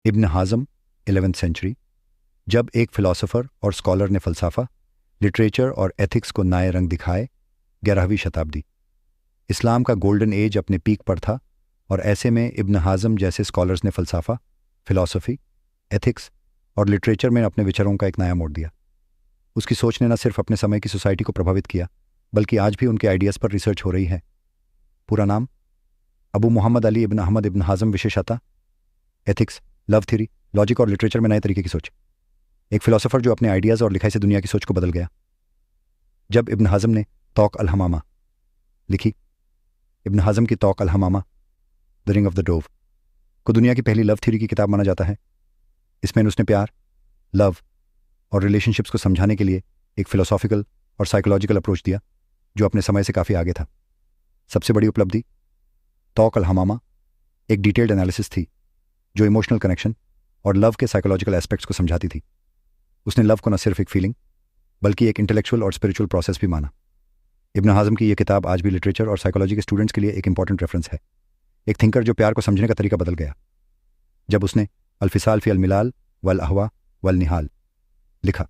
इब्न हाज़म 11th century. जब एक philosopher और स्कॉलर ने फ़लसफ़ा, लिटरेचर और एथिक्स को नए रंग दिखाए। 11वीं शताब्दी। इस्लाम का गोल्डन एज अपने पीक पर था और ऐसे में इब्न हाज़म जैसे स्कॉलर्स ने फ़लसफ़ा, फ़िलासफ़ी, एथिक्स और लिटरेचर में अपने विचारों का एक नया मोड़ दिया। उसकी सोच ने न सिर्फ अपने समय की सोसाइटी को प्रभावित किया, बल्कि आज भी उनके आइडियाज़ पर रिसर्च हो रही है। पूरा नाम: अबू मोहम्मद अली इब्न अहमद इब्न हाज़म। विशेषता: एथिक्स, लव थ्योरी, लॉजिक और लिटरेचर में नए तरीके की सोच। एक फ़िलासफ़र जो अपने आइडियाज़ और लिखाई से दुनिया की सोच को बदल गया। जब इब्न हाज़म ने तौक अल हमामा लिखी, इब्न हाज़म की तौक अल हमामा, the ring of the dove, को दुनिया की पहली लव थ्योरी की किताब माना जाता है। इसमें उसने प्यार, लव और रिलेशनशिप्स को समझाने के लिए एक फ़िलोसॉफिकल और साइकोलॉजिकल अप्रोच दिया जो अपने समय से काफ़ी आगे था। सबसे बड़ी उपलब्धि: तौक अल हमामा एक डिटेल्ड एनालिसिस थी जो इमोशनल कनेक्शन और लव के साइकोलॉजिकल एस्पेक्ट्स को समझाती थी। उसने लव को न सिर्फ एक फीलिंग बल्कि एक इंटेलेक्चुअल और स्पिरिचुअल प्रोसेस भी माना। इब्न हाज़म की यह किताब आज भी लिटरेचर और साइकोलॉजी के स्टूडेंट्स के लिए एक इंपॉर्टेंट रेफरेंस है। एक थिंकर जो प्यार को समझने का तरीका बदल गया। जब उसने अल्फिसाल फ़ी अल-मिलाल वल अहवा वल निहाल लिखा,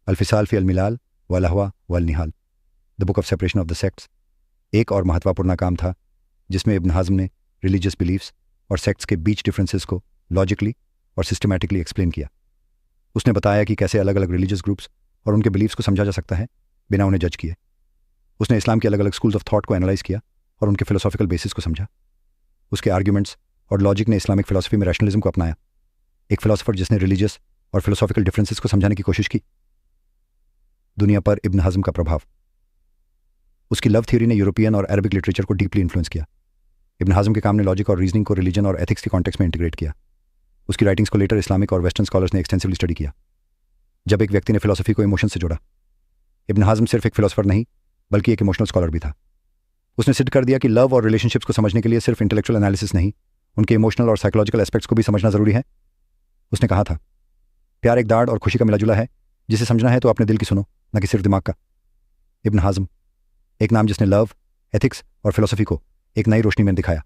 अल्फिसाल फ़ी अल-मिलाल वल अहवा वल निहाल, the book of separation of the sects, एक और महत्वपूर्ण काम था जिसमें इब्न हाज़म ने रिलीजियस बिलीफ्स और सेक्ट्स के बीच डिफरेंसेस को लॉजिकली और सिस्टमैटिकली एक्सप्लेन किया। उसने बताया कि कैसे अलग अलग रिलीजियस ग्रुप्स और उनके बिलीफ्स को समझा जा सकता है बिना उन्हें जज किए। उसने इस्लाम के अलग अलग स्कूल्स ऑफ थॉट को एनालाइज किया और उनके फिलोसॉफिकल बेसिस को समझा। उसके आर्ग्यूमेंट्स और लॉजिक ने इस्लामिक फ़िलासफ़ी में रैशनलिज्म को अपनाया। एक फ़िलासफ़र जिसने रिलीजियस और फिलोसॉफिकल डिफरेंसेस को समझाने की कोशिश की। दुनिया पर इब्न हाज़म का प्रभाव: उसकी लव थ्योरी ने यूरोपियन और अरबिक लिटरेचर को डीपली इन्फ्लुएंस किया। इब्न हाज़म के काम ने लॉजिक और रीजनिंग को रिलीजन और एथिक्स के कॉन्टेक्स्ट में इंटीग्रेट किया। उसकी राइटिंग्स को लेटर इस्लामिक और वेस्टर्न स्कॉलर्स ने एक्सटेंसिवली स्टडी किया। जब एक व्यक्ति ने फिलोसफी को इमोशन से जोड़ा, इब्न हाज़म सिर्फ एक फ़िलासफ़र नहीं बल्कि एक इमोशनल स्कॉलर भी था। उसने सिद्ध कर दिया कि लव और रिलेशनशिप्स को समझने के लिए सिर्फ इंटेलेक्चुअल एनालिसिस नहीं, उनके इमोशनल और साइकोलॉजिकल एस्पेक्ट्स को भी समझना ज़रूरी है। उसने कहा था, प्यार एक दाढ़ और खुशी का मिलाजुला है, जिसे समझना है तो अपने दिल की सुनो, न कि सिर्फ दिमाग का। इब्न हाज़म, एक नाम जिसने लव, एथिक्स और फिलोसफी को एक नई रोशनी में दिखाया।